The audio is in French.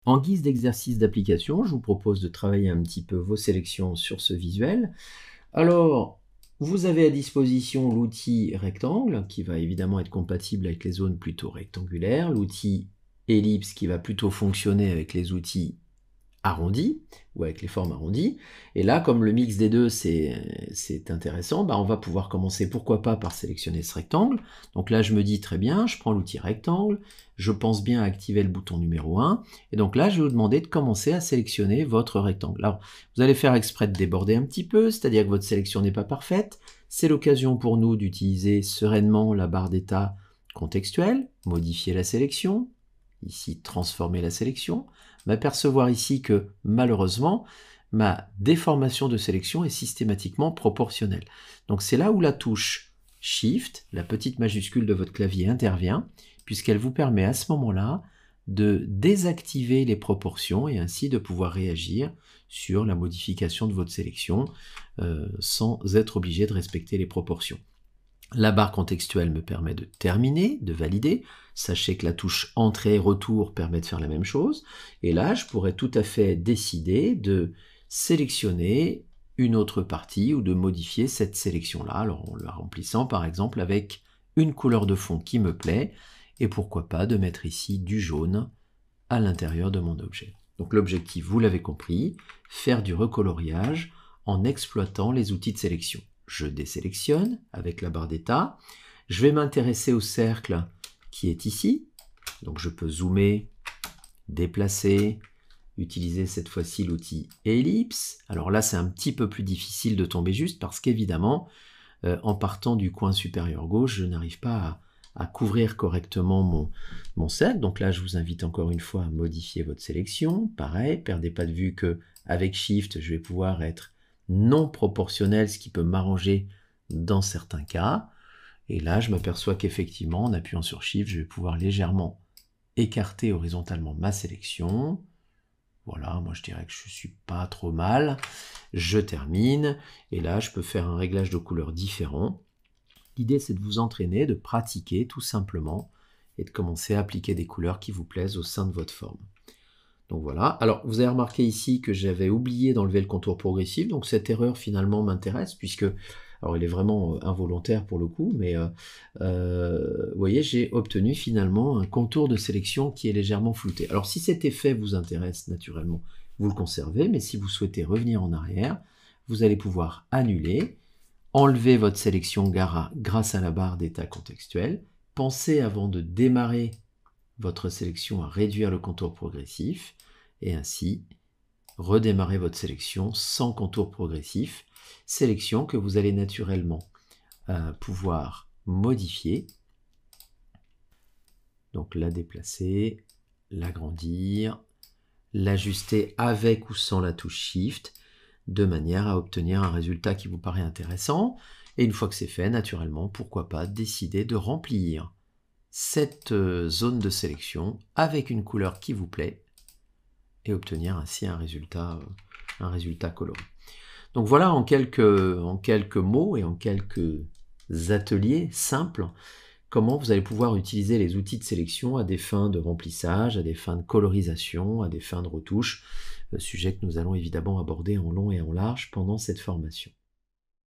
En guise d'exercice d'application, je vous propose de travailler un petit peu vos sélections sur ce visuel. Alors, vous avez à disposition l'outil rectangle, qui va évidemment être compatible avec les zones plutôt rectangulaires, l'outil ellipse qui va plutôt fonctionner avec les outils arrondi ou avec les formes arrondies. Et là, comme le mix des deux, c'est intéressant, on va pouvoir commencer, pourquoi pas, par sélectionner ce rectangle. Donc là, je me dis très bien, je prends l'outil rectangle, je pense bien à activer le bouton numéro 1, et donc là, je vais vous demander de commencer à sélectionner votre rectangle. Alors, vous allez faire exprès de déborder un petit peu, c'est-à-dire que votre sélection n'est pas parfaite. C'est l'occasion pour nous d'utiliser sereinement la barre d'état contextuelle, modifier la sélection, ici transformer la sélection, m'apercevoir ici que malheureusement ma déformation de sélection est systématiquement proportionnelle. Donc c'est là où la touche Shift, la petite majuscule de votre clavier, intervient, puisqu'elle vous permet à ce moment-là de désactiver les proportions et ainsi de pouvoir réagir sur la modification de votre sélection sans être obligé de respecter les proportions. La barre contextuelle me permet de terminer, de valider. Sachez que la touche Entrée-Retour permet de faire la même chose. Et là, je pourrais tout à fait décider de sélectionner une autre partie ou de modifier cette sélection-là, alors en la remplissant par exemple avec une couleur de fond qui me plaît, et pourquoi pas de mettre ici du jaune à l'intérieur de mon objet. Donc l'objectif, vous l'avez compris, faire du recoloriage en exploitant les outils de sélection. Je désélectionne avec la barre d'état. Je vais m'intéresser au cercle qui est ici. Donc je peux zoomer, déplacer, utiliser cette fois-ci l'outil ellipse. Alors là, c'est un petit peu plus difficile de tomber juste parce qu'évidemment, en partant du coin supérieur gauche, je n'arrive pas à couvrir correctement mon cercle. Donc là, je vous invite encore une fois à modifier votre sélection. Pareil, perdez pas de vue que avec Shift, je vais pouvoir être non proportionnel, ce qui peut m'arranger dans certains cas. Et là, je m'aperçois qu'effectivement, en appuyant sur Shift, je vais pouvoir légèrement écarter horizontalement ma sélection. Voilà, moi je dirais que je suis pas trop mal. Je termine, et là, je peux faire un réglage de couleurs différent. L'idée, c'est de vous entraîner, de pratiquer tout simplement, et de commencer à appliquer des couleurs qui vous plaisent au sein de votre forme. Donc voilà. Alors, vous avez remarqué ici que j'avais oublié d'enlever le contour progressif, donc cette erreur finalement m'intéresse, puisque, alors il est vraiment involontaire pour le coup, mais vous voyez, j'ai obtenu finalement un contour de sélection qui est légèrement flouté. Alors si cet effet vous intéresse naturellement, vous le conservez, mais si vous souhaitez revenir en arrière, vous allez pouvoir annuler, enlever votre sélection grâce à la barre d'état contextuel, pensez avant de démarrer votre sélection à réduire le contour progressif et ainsi redémarrer votre sélection sans contour progressif, sélection que vous allez naturellement pouvoir modifier, donc la déplacer, l'agrandir, l'ajuster avec ou sans la touche Shift, de manière à obtenir un résultat qui vous paraît intéressant. Et une fois que c'est fait, naturellement, pourquoi pas décider de remplir cette zone de sélection avec une couleur qui vous plaît et obtenir ainsi un résultat coloré. Donc voilà en quelques mots et en quelques ateliers simples comment vous allez pouvoir utiliser les outils de sélection à des fins de remplissage, à des fins de colorisation, à des fins de retouche, sujet que nous allons évidemment aborder en long et en large pendant cette formation.